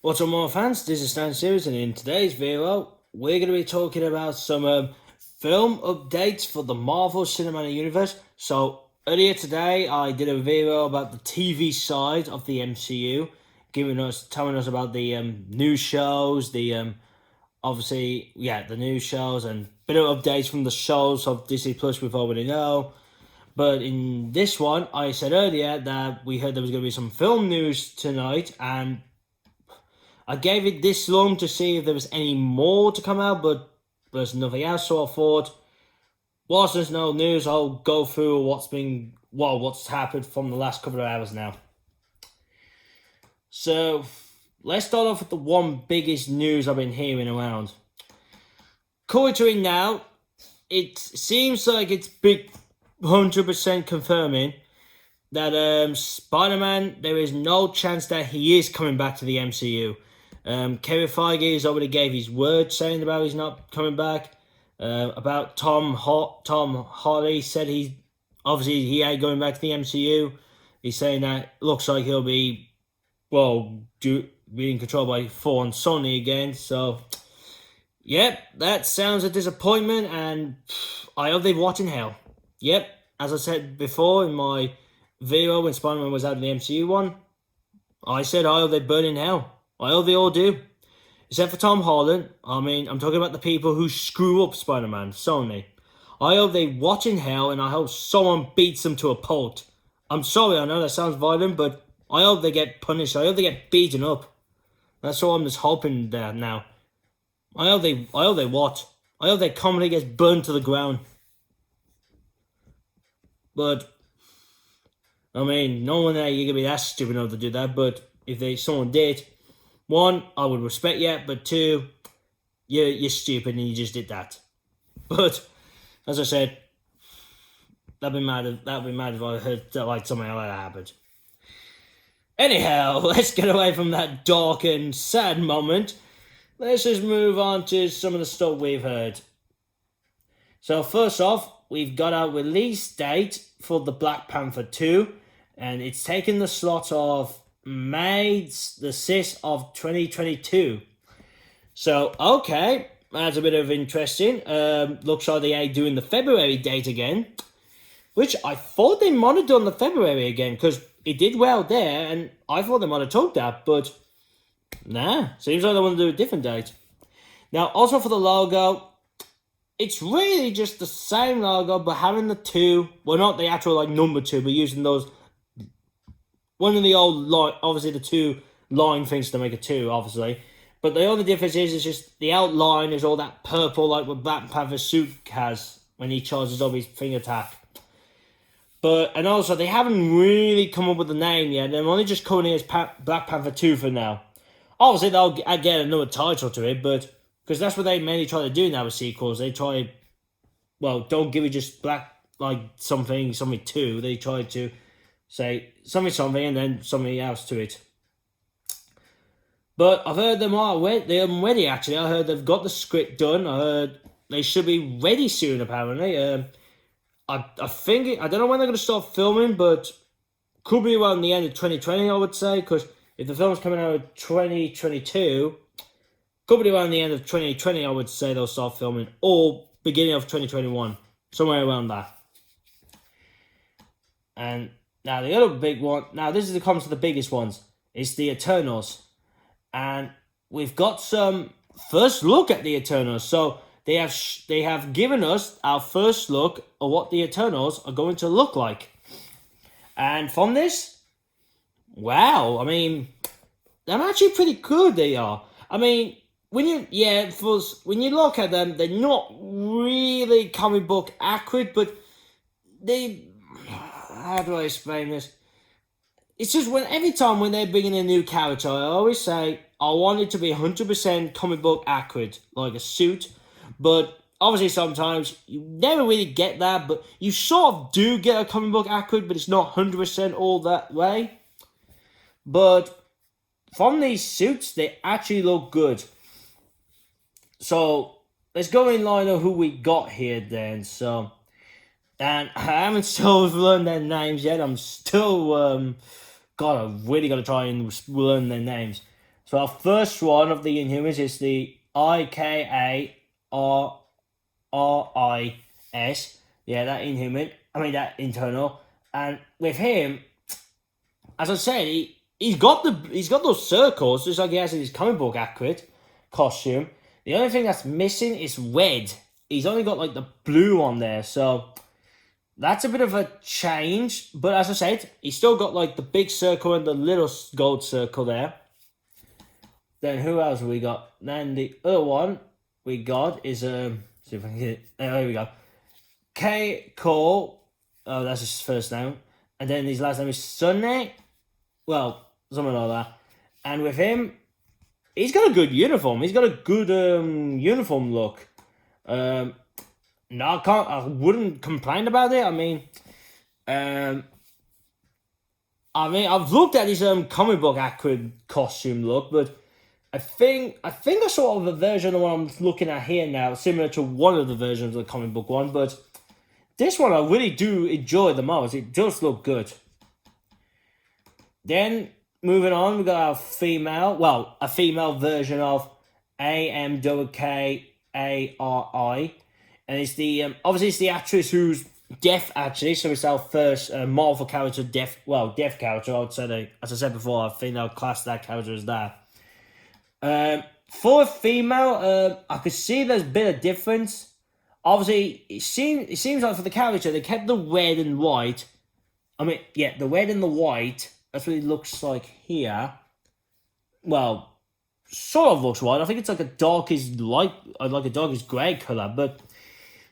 What's up, more fans? This is Stan Series, and in today's video, we're going to be talking about some film updates for the Marvel Cinematic Universe. So, earlier today, I did a video about the TV side of the MCU, telling us about the new shows, the new shows, and bit of updates from the shows of Disney Plus we've already know. But in this one, I said earlier that we heard there was going to be some film news tonight, and I gave it this long to see if there was any more to come out, but there's nothing else. So I thought, whilst there's no news, I'll go through what's happened from the last couple of hours now. So let's start off with the one biggest news I've been hearing around. According now, it seems like it's big 100% confirming that Spider-Man, there is no chance that he is coming back to the MCU. Kevin Feige has already gave his word saying about he's not coming back. About Tom Hardy said he ain't going back to the MCU. He's saying that looks like he'll be being controlled by Thor and Sony again. So, yep, that sounds a disappointment, and I hope they rot in hell. Yep, as I said before in my video when Spider-Man was out of the MCU one, I said I hope they burn in hell. I hope they all do. Except for Tom Holland. I mean, I'm talking about the people who screw up Spider-Man, Sony. I hope they rot in hell, and I hope someone beats them to a pulp. I'm sorry, I know that sounds violent, but I hope they get punished. I hope they get beaten up. That's all I'm just hoping there now. I hope they rot. I hope their comedy gets burned to the ground. But I mean, no one there, you're going to be that stupid enough to do that, but if someone did, one, I would respect you, but two, you're stupid and you just did that. But, as I said, that'd be mad if I heard something like that happened. Anyhow, let's get away from that dark and sad moment. Let's just move on to some of the stuff we've heard. So, first off, we've got our release date for the Black Panther 2, and it's taken the slot of May the 6th of 2022. So, okay, that's a bit of interesting. Looks like they are doing the February date again, which I thought they might have done the February again, because it did well there, and I thought they might have told that, but nah, seems like they want to do a different date. Now, also for the logo, it's really just the same logo, but having the 2, well, not the actual number 2, but using those, one of the old line, obviously the 2 line things to make a 2, obviously. But the only difference is just the outline is all that purple, like what Black Panther's suit has when he charges up his thing attack. And also, they haven't really come up with a name yet. They're only just calling it as Black Panther 2 for now. Obviously, they'll get another title to it, but because that's what they mainly try to do now with sequels. They try, don't give it just something 2. They try to say something and then something else to it. But I've heard they're ready actually. I heard they've got the script done. I heard they should be ready soon apparently. I think, I don't know when they're going to start filming, but could be around the end of 2020 I would say, because if the film's coming out in 2022, could be around the end of 2020 I would say they'll start filming, or beginning of 2021, somewhere around that. And now the other big one, comes to the biggest ones, is the Eternals. And we've got some first look at the Eternals. So they have given us our first look of what the Eternals are going to look like. And from this, wow, I mean, they're actually pretty good, they are. I mean, when you look at them, they're not really comic book accurate, but how do I explain this? It's just every time when they bring in a new character, I always say, I want it to be 100% comic book accurate, like a suit. But obviously sometimes you never really get that, but you sort of do get a comic book accurate, but it's not 100% all that way. But from these suits, they actually look good. So let's go in line of who we got here then. So, and I haven't still learned their names yet. I'm still, I really got to try and learn their names. So our first one of the Inhumans is the IKARRIS. Yeah, that Inhuman. I mean that internal. And with him, as I said, he's got those circles just like he has in his comic book accurate costume. The only thing that's missing is red. He's only got like the blue on there, so that's a bit of a change. But as I said, he's still got like the big circle and the little gold circle there. Then who else we got? Then the other one we got is see if I can get it. There we go. Keoghan. Oh, that's his first name. And then his last name is Sunny. Well, something like that. And with him, he's got a good uniform. He's got a good uniform look. No, I wouldn't complain about it. I mean, I've looked at his comic book accurate costume look, but I think I sort of a version of what I'm looking at here now, similar to one of the versions of the comic book one, but this one I really do enjoy the most. It does look good. Then, moving on, we got our a female version of AMWKARI. And it's the, obviously it's the actress who's deaf, actually. So it's our first Marvel character, deaf character. I would say, as I said before, I think I'll class that character as that. For a female, I could see there's a bit of difference. Obviously, it seems like for the character, they kept the red and white. I mean, yeah, the red and the white. That's what it looks like here. Well, sort of looks white. I think it's like a darkish grey colour. But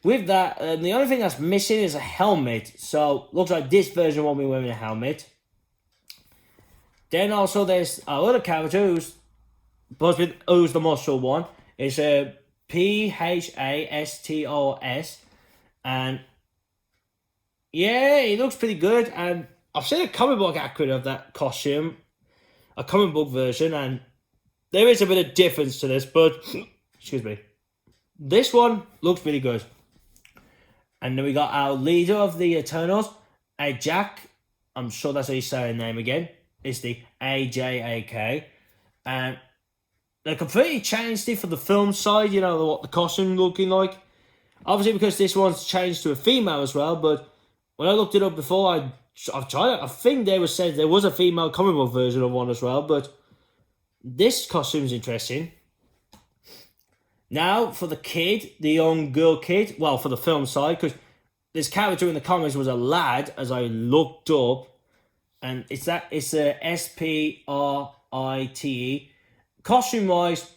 with that, the only thing that's missing is a helmet. So, looks like this version won't be wearing a helmet. Then also there's our other character who's the muscle one. It's PHASTOS. And yeah, it looks pretty good. And I've seen a comic book accurate of that costume, a comic book version, and there is a bit of difference to this, but excuse me, this one looks pretty good. And then we got our leader of the Eternals, Jack. I'm sure that's how you say her name again. It's the AJAK, and they completely changed it for the film side. You know what the costume looking like. Obviously, because this one's changed to a female as well. But when I looked it up before, I've tried it. I think they said there was a female comic book version of one as well, but this costume's interesting. Now, for the kid, the young girl kid, well, for the film side, because this character in the comics was a lad, as I looked up, and it's a SPRITE. Costume-wise,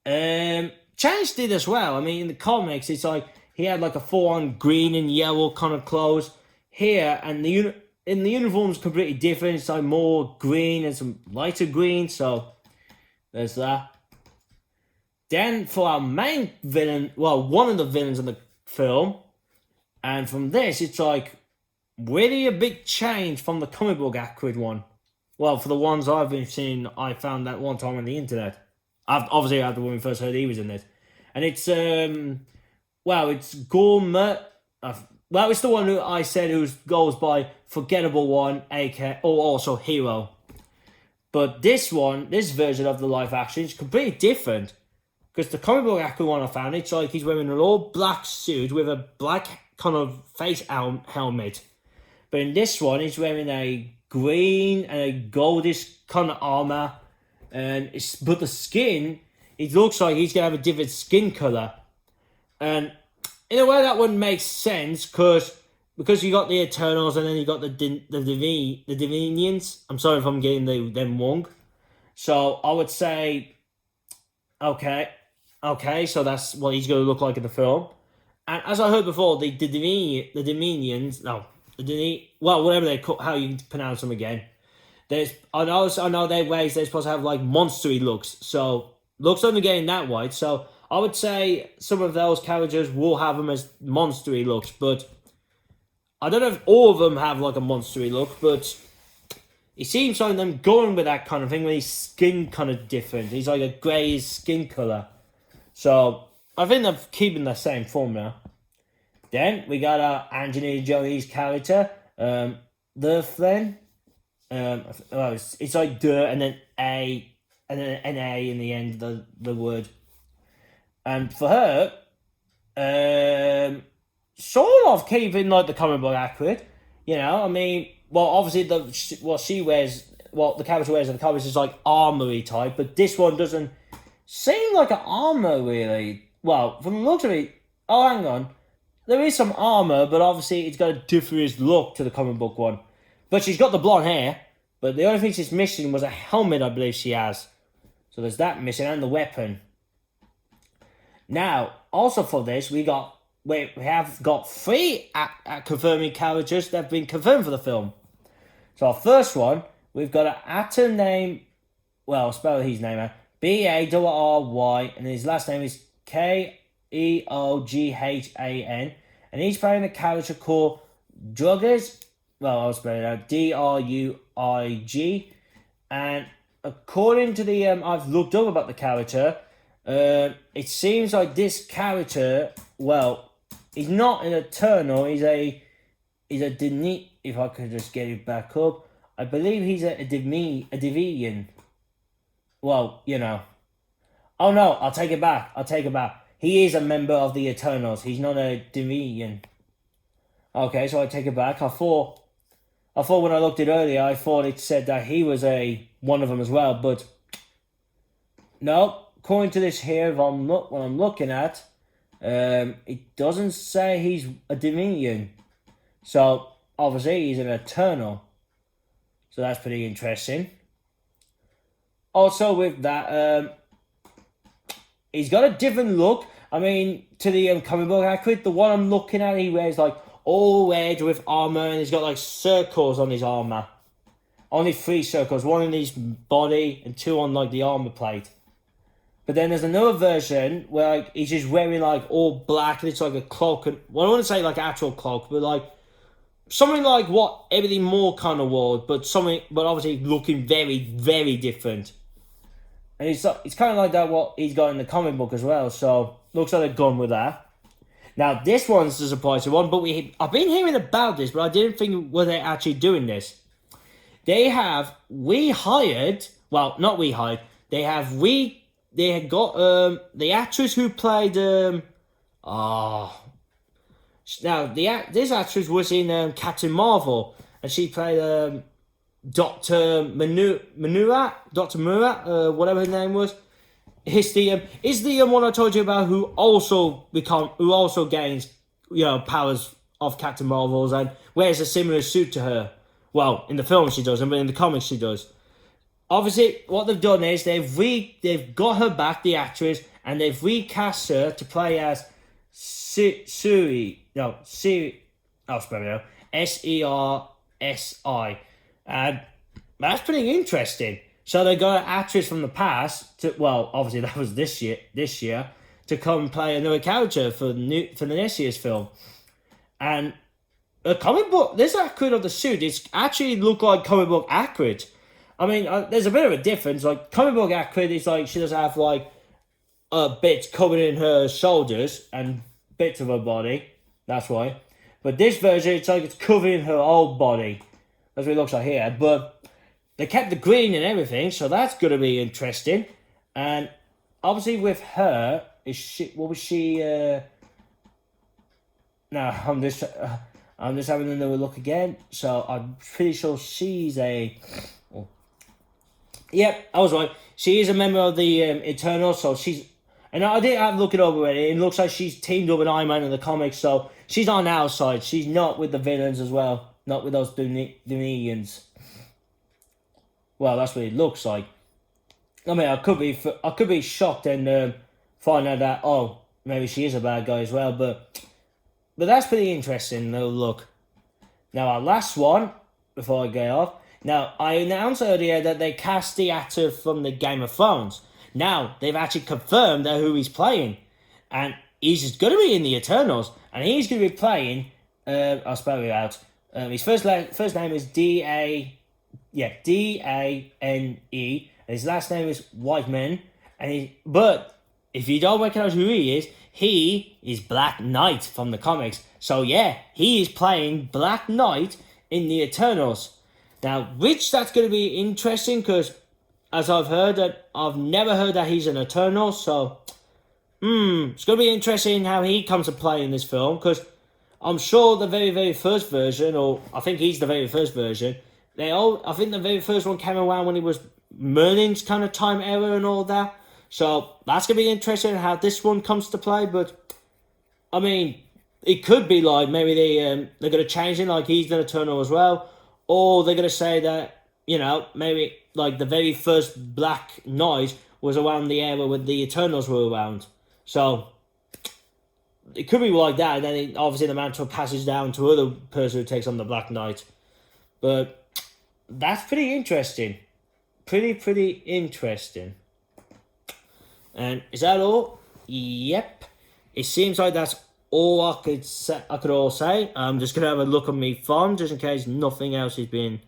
changed it as well. I mean, in the comics, it's like he had like a full-on green and yellow kind of clothes. Here, and in the uniform's completely different. It's like more green and some lighter green, so there's that. Then for our main villain, well, one of the villains in the film, and from this, it's like really a big change from the comic book accurate one. Well, for the ones I've been seeing, I found that one time on the internet. Obviously after when we first heard he was in it. And it's, it's Gourmet. Well, it's the one who I said who goes by Forgettable One, aka, or also Hero. But this version of the live action is completely different. Because the comic book accurate one I found, it's like he's wearing an all black suit with a black kind of face helmet. But in this one, he's wearing a green and a goldish kind of armor. But the skin, it looks like he's going to have a different skin color. And in a way, that wouldn't make sense because you got the Eternals and then you got the Divinians. I'm sorry if I'm getting them wrong. So I would say, okay, so that's what he's going to look like in the film. And as I heard before, Divinians, whatever they call, how you pronounce them again. I know they're supposed to have like monstery looks. So looks like they're getting that white. So I would say some of those characters will have them as monstery looks, but I don't know if all of them have like a monstery look, but it seems like them going with that kind of thing, with his skin kind of different. He's like a greyish skin colour. So I think they're keeping the same formula. Then we got our Angelina Jolie's character, the Flynn. It's like the and then an A in the end of the word. And for her, sort of keeping like the comic book accurate. You know, I mean, well, obviously what she wears, what the character wears in the comics is like armory type, but this one doesn't seem like an armor really. Well, from the looks of it, oh hang on, there is some armor, but obviously it's got a different look to the comic book one. But she's got the blonde hair, but the only thing she's missing was a helmet, I believe she has. So there's that missing, and the weapon. Now, also for this, we have got 3 confirming characters that have been confirmed for the film. So our first one, we've got an actor named, well, I'll spell his name out, B-A-R-R-Y, and his last name is Keoghan, and he's playing a character called Druig. Well, I'll spell it out, D-R-U-I-G, and according to the, I've looked up about the character, it seems like this character, well, he's not an Eternal, he's a Dane, if I could just get it back up, I believe he's a Deviant. Well, you know. Oh no, I'll take it back. He is a member of the Eternals. He's not a Deviant. Okay, so I take it back. I thought when I looked at it earlier, I thought it said that he was one of them as well, but no. According to this here, what I'm looking at, it doesn't say he's a Deviant. So obviously he's an Eternal. So that's pretty interesting. Also with that, he's got a different look. I mean, to the comic book accurate, the one I'm looking at, he wears like all red with armor, and he's got like circles on his armor. Only 3 circles, 1 in his body and 2 on like the armor plate. But then there's another version where like he's just wearing like all black, and it's like a cloak. And well, I don't want to say like actual cloak, but like something like what Everything More kind of wore, but obviously looking very, very different. And it's kind of like that what he's got in the comic book as well. So looks like they've gone with that. Now this one's a surprising one, but I've been hearing about this, but I didn't think were they actually doing this. They had got the actress who played this actress was in Captain Marvel, and she played Dr. Manura, whatever her name was. Is the one I told you about who also gains powers of Captain Marvel's and wears a similar suit to her. Well, in the film she doesn't, but in the comics she does. Obviously, what they've done is they've got her back, the actress, and they've recast her to play as Sersi. I'll spell it out. Sersi. And that's pretty interesting. So they got an actress from the past obviously that was this year, to come play another character for the next year's film. And a comic book, this accurate of the suit, it's actually look like comic book accurate. I mean, there's a bit of a difference. Like, comic book accurate is like, she does have like bits covering her shoulders and bits of her body. That's why. But this version, it's like it's covering her whole body. That's what it looks like here. But they kept the green and everything, so that's going to be interesting. And obviously with her, what was she? No, I'm just having another look again. So I'm pretty sure she's Yep, I was right. She is a member of the Eternals, so she's... And I did have to look it over already. It looks like she's teamed up with Iron Man in the comics, so she's on our side. She's not with the villains as well. Not with those Danians. Well, that's what it looks like. I mean, I could be shocked and find out that, maybe she is a bad guy as well, but that's pretty interesting, though, look. Now, our last one, before I get off. Now, I announced earlier that they cast the actor from the Game of Thrones. Now, they've actually confirmed that who he's playing. And he's going to be in the Eternals. And he's going to be playing, I'll spell it out. His first name is D-A-N-E. And his last name is Whitman. But if you don't recognize who he is Black Knight from the comics. So yeah, he is playing Black Knight in the Eternals. Now, which that's going to be interesting, because as I've heard, that I've never heard that he's an Eternal, so it's going to be interesting how he comes to play in this film, because I'm sure the very, very first version, or I think he's the very first version, I think the very first one came around when it was Merlin's kind of time era and all that. So that's going to be interesting how this one comes to play. But, I mean, it could be like maybe they're going to change it like he's an Eternal as well. Or they're going to say that, you know, maybe like the very first Black Knight was around the era when the Eternals were around. So it could be like that. And then obviously the mantle passes down to other person who takes on the Black Knight. But that's pretty interesting. Pretty interesting. And is that all? Yep. It seems like that's all I could all say. I'm just gonna have a look at my phone just in case nothing else has been.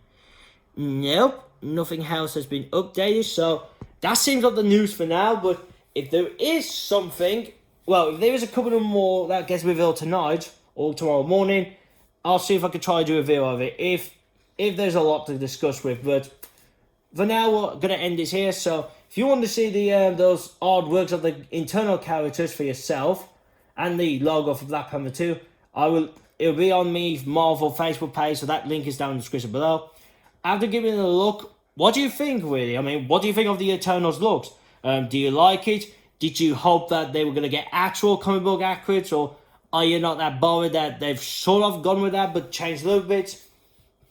Nope, nothing else has been updated. So that seems like the news for now. But if there is something, well, if there is a couple of more that gets revealed tonight or tomorrow morning, I'll see if I can try to do a video of it. If there's a lot to discuss with, but for now we're gonna end this here. So if you want to see the those artworks of the internal characters for yourself and the logo for Black Panther 2, it'll be on me Marvel Facebook page, so that link is down in the description below. After giving it a look, what do you think really? I mean, what do you think of the Eternals looks? Do you like it? Did you hope that they were going to get actual comic book accurate, or are you not that bothered that they've sort of gone with that but changed a little bit?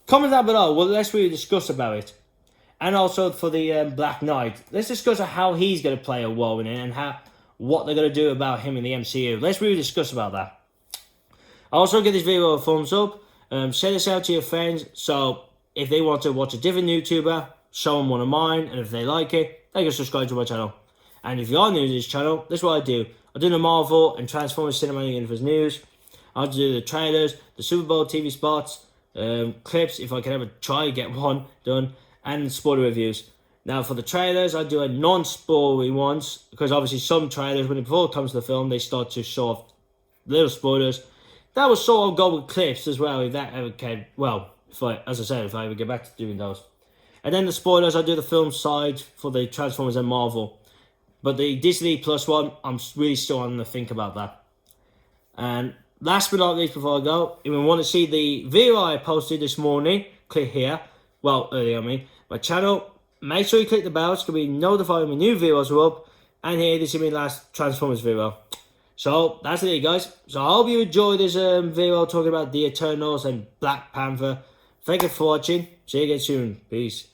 Comment down below. Well, let's really discuss about it. And also for the Black Knight, let's discuss how he's going to play a role in it and what they're going to do about him in the MCU. Let's really discuss about that. Also, give this video a thumbs up. Share this out to your friends. So if they want to watch a different YouTuber, show them one of mine. And if they like it, they can subscribe to my channel. And if you are new to this channel, this is what I do. I do the Marvel and Transformers Cinematic Universe news. I do the trailers, the Super Bowl TV spots, clips, if I can ever try to get one done, and spoiler reviews. Now for the trailers, I do a non-spoilery ones, because obviously some trailers, before it comes to the film, they start to show off little spoilers. That will sort of go with clips as well, if that ever came, well, if I ever get back to doing those. And then the spoilers, I do the film side for the Transformers and Marvel. But the Disney Plus one, I'm really still on to think about that. And last but not least, before I go, if you want to see the video I posted this morning, click here. Well, earlier, my channel. Make sure you click the bell to be notified when new videos are up. And here, this is my last Transformers video. So, that's it, guys. So, I hope you enjoyed this video talking about the Eternals and Black Panther. Thank you for watching. See you again soon. Peace.